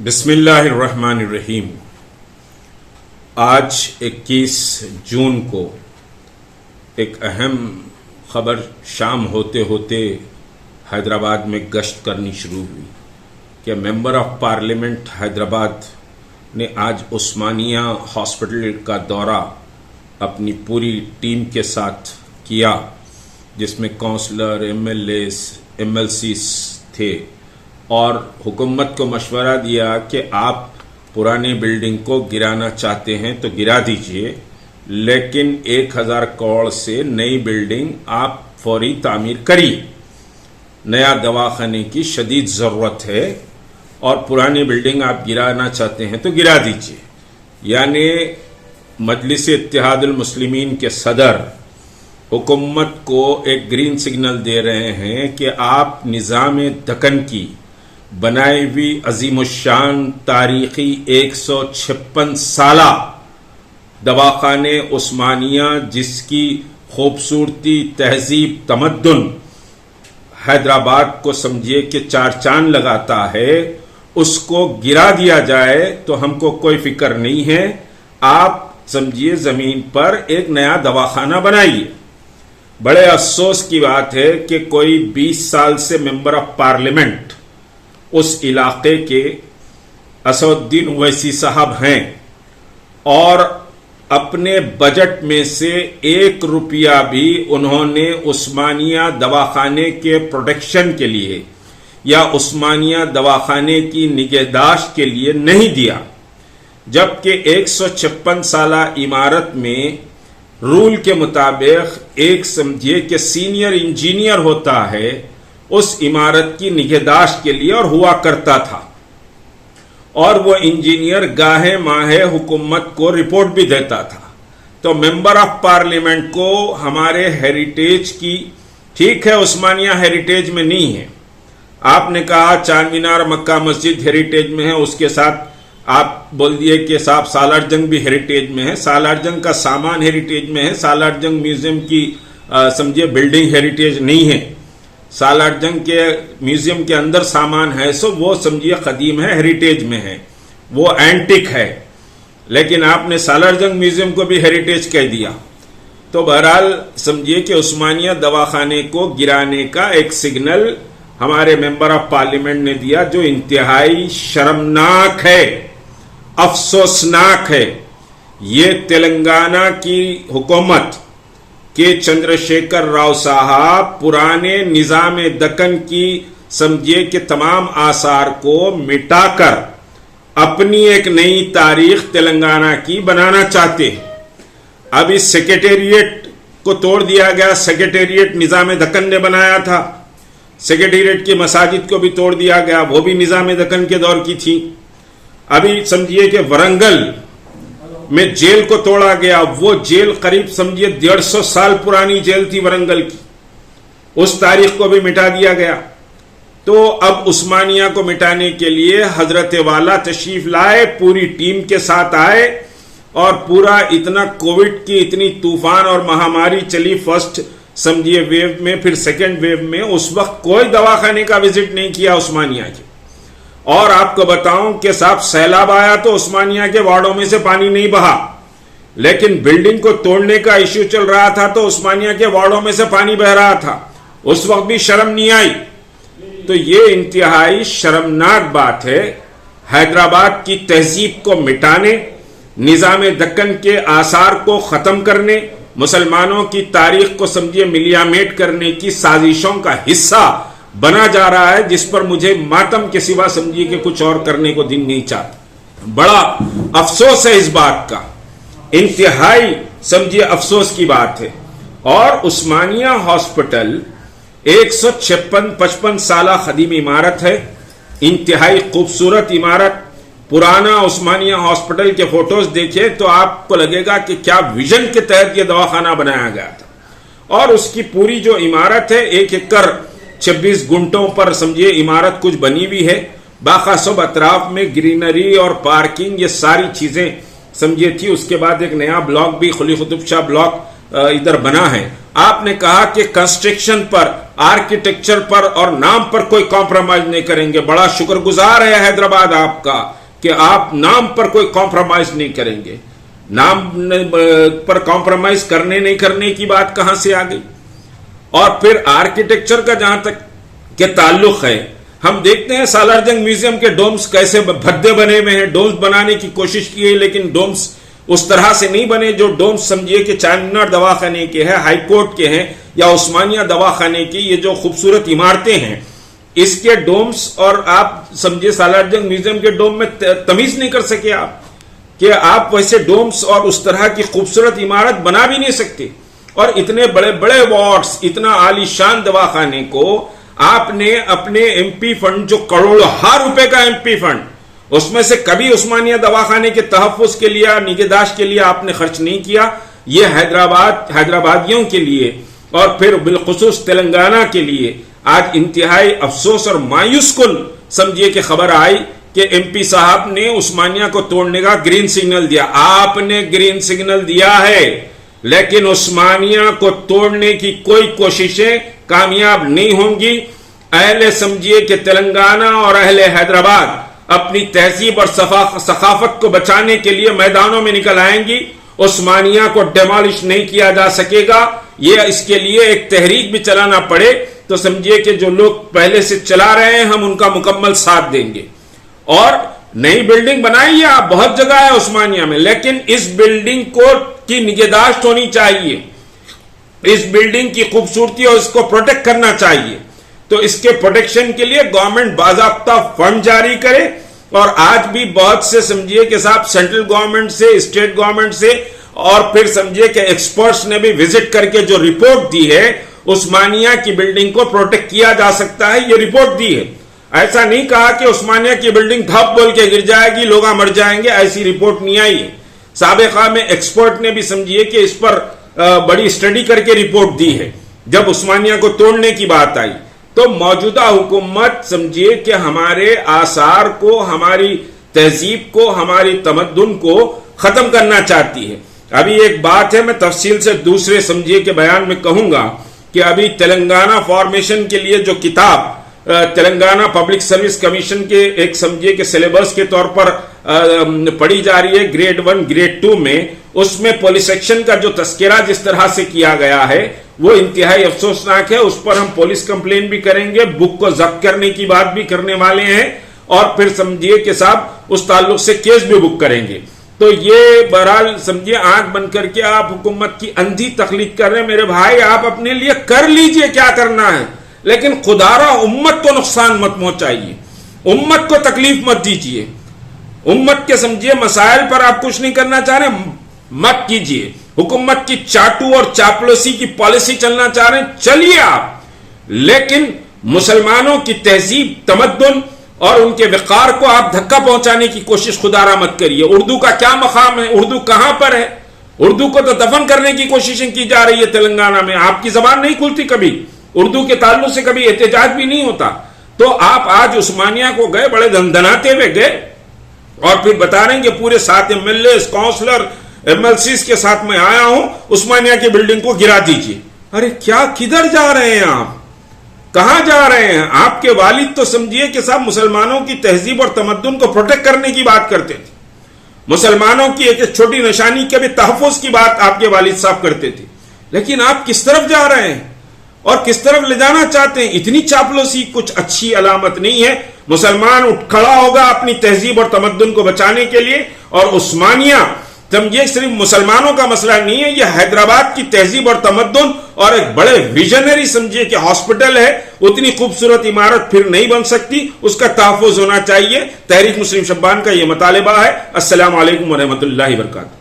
بسم اللہ الرحمن الرحیم۔ آج 21 جون کو ایک اہم خبر شام ہوتے ہوتے حیدرآباد میں گشت کرنی شروع ہوئی کہ ممبر آف پارلیمنٹ حیدرآباد نے آج عثمانیہ ہاسپٹل کا دورہ اپنی پوری ٹیم کے ساتھ کیا، جس میں councillor, MLAs, MLCs تھے، اور حکومت کو مشورہ دیا کہ آپ پرانی بلڈنگ کو گرانا چاہتے ہیں تو گرا دیجئے، لیکن 1000 کروڑ سے نئی بلڈنگ آپ فوری تعمیر کریے۔ نیا دواخانے کی شدید ضرورت ہے اور پرانی بلڈنگ آپ گرانا چاہتے ہیں تو گرا دیجئے۔ یعنی مجلس اتحاد المسلمین کے صدر حکومت کو ایک گرین سگنل دے رہے ہیں کہ آپ نظام دکن کی بنائی ہوئی عظیم الشان تاریخی 156 سالہ دواخانے عثمانیہ، جس کی خوبصورتی، تہذیب، تمدن حیدرآباد کو سمجھیے کہ چار چاند لگاتا ہے، اس کو گرا دیا جائے تو ہم کو کوئی فکر نہیں ہے۔ آپ سمجھیے زمین پر ایک نیا دواخانہ بنائیے۔ بڑے افسوس کی بات ہے کہ کوئی 20 سال سے ممبر آف پارلیمنٹ اس علاقے کے اسد الدین اویسی صاحب ہیں، اور اپنے بجٹ میں سے 1 روپیہ بھی انہوں نے عثمانیہ دواخانے کے پروٹیکشن کے لیے یا عثمانیہ دواخانے کی نگہداشت کے لیے نہیں دیا، جبکہ 156 سالہ عمارت میں رول کے مطابق ایک سمجھیے کہ سینئر انجینئر ہوتا ہے اس عمارت کی نگہداشت کے لیے، اور ہوا کرتا تھا، اور وہ انجینئر گاہے ماہے حکومت کو رپورٹ بھی دیتا تھا۔ تو ممبر آف پارلیمنٹ کو ہمارے ہیریٹیج کی، ٹھیک ہے عثمانیہ ہیریٹیج میں نہیں ہے، آپ نے کہا چار مینار مکہ مسجد ہیریٹیج میں ہے، اس کے ساتھ آپ بول دیے کہ صاحب سالار جنگ بھی ہیریٹیج میں ہے، سالار جنگ کا سامان ہیریٹیج میں ہے، سالار جنگ میوزیم کی سمجھے بلڈنگ ہیریٹیج نہیں ہے۔ سالار جنگ کے میوزیم کے اندر سامان ہے سو وہ سمجھیے قدیم ہے، ہیریٹیج میں ہے، وہ اینٹک ہے، لیکن آپ نے سالار جنگ میوزیم کو بھی ہیریٹیج کہہ دیا۔ تو بہرحال سمجھیے کہ عثمانیہ دواخانے کو گرانے کا ایک سگنل ہمارے ممبر آف پارلیمنٹ نے دیا، جو انتہائی شرمناک ہے، افسوسناک ہے۔ یہ تلنگانہ کی حکومت کہ چندرشیکھر راؤ صاحب پرانے نظام دکن کی سمجھے کہ تمام آثار کو مٹا کر اپنی ایک نئی تاریخ تلنگانہ کی بنانا چاہتے ہیں۔ اب اس سیکریٹریٹ کو توڑ دیا گیا، سیکریٹریٹ نظام دکن نے بنایا تھا، سیکریٹریٹ کی مساجد کو بھی توڑ دیا گیا، وہ بھی نظام دکن کے دور کی تھی۔ ابھی سمجھیے کہ ورنگل میں جیل کو توڑا گیا، وہ جیل قریب سمجھیے 150 سال پرانی جیل تھی ورنگل کی، اس تاریخ کو بھی مٹا دیا گیا۔ تو اب عثمانیہ کو مٹانے کے لیے حضرت والا تشریف لائے، پوری ٹیم کے ساتھ آئے، اور پورا اتنا کووڈ کی اتنی طوفان اور مہاماری چلی، فرسٹ سمجھیے ویو میں، پھر سیکنڈ ویو میں، اس وقت کوئی دواخانے کا وزٹ نہیں کیا عثمانیہ کے۔ اور آپ کو بتاؤں کہ صاحب سیلاب آیا تو عثمانیہ کے وارڈوں میں سے پانی نہیں بہا، لیکن بلڈنگ کو توڑنے کا ایشو چل رہا تھا تو عثمانیہ کے وارڈوں میں سے پانی بہ رہا تھا، اس وقت بھی شرم نہیں آئی۔ تو یہ انتہائی شرمناک بات ہے۔ حیدرآباد کی تہذیب کو مٹانے، نظام دکن کے آثار کو ختم کرنے، مسلمانوں کی تاریخ کو سمجھے ملیامیٹ کرنے کی سازشوں کا حصہ بنا جا رہا ہے، جس پر مجھے ماتم کے سوا سمجھیے کہ کچھ اور کرنے کو دل نہیں چاہتا۔ بڑا افسوس ہے اس بات کا، انتہائی سمجھیے افسوس کی بات ہے۔ اور عثمانیہ ہاسپٹل 156 سالہ قدیم عمارت ہے، انتہائی خوبصورت عمارت۔ پرانا عثمانیہ ہاسپٹل کے فوٹوز دیکھیں تو آپ کو لگے گا کہ کیا ویژن کے تحت یہ دواخانہ بنایا گیا تھا، اور اس کی پوری جو عمارت ہے 1 ایکڑ 26 گنٹوں پر سمجھیے عمارت کچھ بنی ہوئی ہے، باخاصب اطراف میں گرینری اور پارکنگ، یہ ساری چیزیں سمجھیے تھی۔ اس کے بعد ایک نیا بلاک بھی، قلی قطب شاہ بلاک ادھر بنا ہے۔ آپ نے کہا کہ کنسٹرکشن پر آرکیٹیکچر پر اور نام پر کوئی کمپرومائز نہیں کریں گے. بڑا شکر گزار ہے حیدرآباد آپ کا کہ آپ نام پر کوئی کمپرومائز نہیں کریں گے. نام پر کمپرومائز کرنے کی بات کہاں سے آ گئی؟ اور پھر آرکیٹیکچر کا جہاں تک کہ تعلق ہے، ہم دیکھتے ہیں سالار جنگ میوزیم کے ڈومز کیسے بھدے بنے ہوئے ہیں. ڈومز بنانے کی کوشش کی ہے لیکن ڈومز اس طرح سے نہیں بنے جو ڈومز سمجھیے کہ چار مینار دواخانے کے ہیں، ہائی کورٹ کے ہیں یا عثمانیہ دواخانے کی. یہ جو خوبصورت عمارتیں ہیں اس کے ڈومز اور آپ سمجھے سالار جنگ میوزیم کے ڈوم میں تمیز نہیں کر سکے آپ کہ آپ ویسے ڈومز اور اس طرح کی خوبصورت عمارت بنا بھی نہیں سکتے. اور اتنے بڑے بڑے وارڈز، اتنا عالی شان دواخانے کو آپ نے اپنے ایم پی فنڈ، جو کروڑوں روپے کا ایم پی فنڈ، اس میں سے کبھی عثمانیہ دواخانے کے تحفظ کے لیے، نگہداشت کے لیے آپ نے خرچ نہیں کیا. یہ حیدرآبادیوں کے لیے اور پھر بالخصوص تلنگانہ کے لیے آج انتہائی افسوس اور مایوس کن سمجھیے کہ خبر آئی کہ ایم پی صاحب نے عثمانیہ کو توڑنے کا گرین سگنل دیا. آپ نے گرین سگنل دیا ہے لیکن عثمانیہ کو توڑنے کی کوئی کوششیں کامیاب نہیں ہوں گی. اہل سمجھیے کہ تلنگانہ اور اہل حیدرآباد اپنی تہذیب اور ثقافت کو بچانے کے لیے میدانوں میں نکل آئیں گی. عثمانیہ کو ڈیمالش نہیں کیا جا سکے گا. یہ اس کے لیے ایک تحریک بھی چلانا پڑے تو سمجھیے کہ جو لوگ پہلے سے چلا رہے ہیں ہم ان کا مکمل ساتھ دیں گے. اور نئی بلڈنگ بنائیے آپ، بہت جگہ ہے عثمانیہ میں، لیکن اس بلڈنگ کی نگہداشت ہونی چاہیے. اس بلڈنگ کی خوبصورتی اور اس کو پروٹیکٹ کرنا چاہیے. تو اس کے پروٹیکشن کے لیے گورنمنٹ باضابطہ فنڈ جاری کرے. اور آج بھی بہت سے سمجھیے کہ صاحب سینٹرل گورنمنٹ سے، اسٹیٹ گورنمنٹ سے اور پھر سمجھیے کہ ایکسپرٹس نے بھی وزٹ کر کے جو رپورٹ دی ہے عثمانیہ کی بلڈنگ کو پروٹیکٹ کیا جا سکتا ہے، یہ رپورٹ دی ہے. ایسا نہیں کہا کہ عثمانیہ کی بلڈنگ دھپ بول کے گر جائے گی، لوگ مر جائیں گے، ایسی رپورٹ نہیں آئی ہے. سابقہ میں ایکسپرٹ نے بھی سمجھیے کہ اس پر بڑی اسٹڈی کر کے رپورٹ دی ہے جب عثمانیہ کو توڑنے کی بات آئی. تو موجودہ حکومت سمجھیے کہ ہمارے آثار کو، ہماری تہذیب کو، ہماری تمدن کو ختم کرنا چاہتی ہے. ابھی ایک بات ہے میں تفصیل سے دوسرے سمجھیے کہ بیان میں کہوں گا کہ ابھی تلنگانہ فارمیشن کے لیے جو کتاب تلنگانہ پبلک سروس کمیشن کے ایک سمجھیے کہ سلیبس کے طور پر پڑھی جا رہی ہے گریڈ 1 گریڈ 2 میں، اس میں پولیس ایکشن کا جو تذکرہ جس طرح سے کیا گیا ہے وہ انتہائی افسوسناک ہے. اس پر ہم پولیس کمپلین بھی کریں گے، بک کو ضبط کرنے کی بات بھی کرنے والے ہیں اور پھر سمجھیے کہ صاحب اس تعلق سے کیس بھی بک کریں گے. تو یہ بہرحال سمجھیے آنکھ بند کر کے آپ حکومت کی اندھی تخلیق کر رہے ہیں. میرے بھائی آپ اپنے لیے کر لیجئے کیا کرنا ہے، لیکن خدا را امت کو نقصان مت پہنچائیے، امت کو تکلیف مت دیجیے. امت کے سمجھیے مسائل پر آپ کچھ نہیں کرنا چاہ رہے مت کیجیے. حکومت کی چاٹو اور چاپلوسی کی پالیسی چلنا چاہ رہے ہیں چلیے آپ، لیکن مسلمانوں کی تہذیب، تمدن اور ان کے وقار کو آپ دھکا پہنچانے کی کوشش خدا را مت کریے. اردو کا کیا مقام ہے؟ اردو کہاں پر ہے؟ اردو کو تو دفن کرنے کی کوششیں کی جا رہی ہے تلنگانہ میں. آپ کی زبان نہیں کھلتی، کبھی اردو کے تعلق سے کبھی احتجاج بھی نہیں ہوتا. تو آپ آج عثمانیہ کو گئے، بڑے دھندناتے ہوئے گئے اور پھر بتا رہے ہیں کہ پورے 7 MLA کاؤنسلر MLCs کے ساتھ میں آیا ہوں، عثمانیہ کی بلڈنگ کو گرا دیجیے. ارے کیا، کدھر جا رہے ہیں آپ؟ کہاں جا رہے ہیں؟ آپ کے والد تو سمجھیے کہ صاحب مسلمانوں کی تہذیب اور تمدن کو پروٹیکٹ کرنے کی بات کرتے تھے، مسلمانوں کی ایک چھوٹی نشانی کے بھی تحفظ کی بات آپ کے والد صاحب کرتے تھے. لیکن آپ کس طرف جا رہے ہیں اور کس طرف لے جانا چاہتے ہیں؟ اتنی چاپلوسی کچھ اچھی علامت نہیں ہے. مسلمان اٹھ کھڑا ہوگا اپنی تہذیب اور تمدن کو بچانے کے لیے. اور عثمانیہ سمجھیے صرف مسلمانوں کا مسئلہ نہیں ہے، یہ حیدرآباد کی تہذیب اور تمدن اور ایک بڑے ویژنری سمجھیے کہ ہاسپٹل ہے، اتنی خوبصورت عمارت پھر نہیں بن سکتی، اس کا تحفظ ہونا چاہیے. تحریک مسلم شبان کا یہ مطالبہ ہے. السلام علیکم ورحمۃ اللہ وبرکاتہ.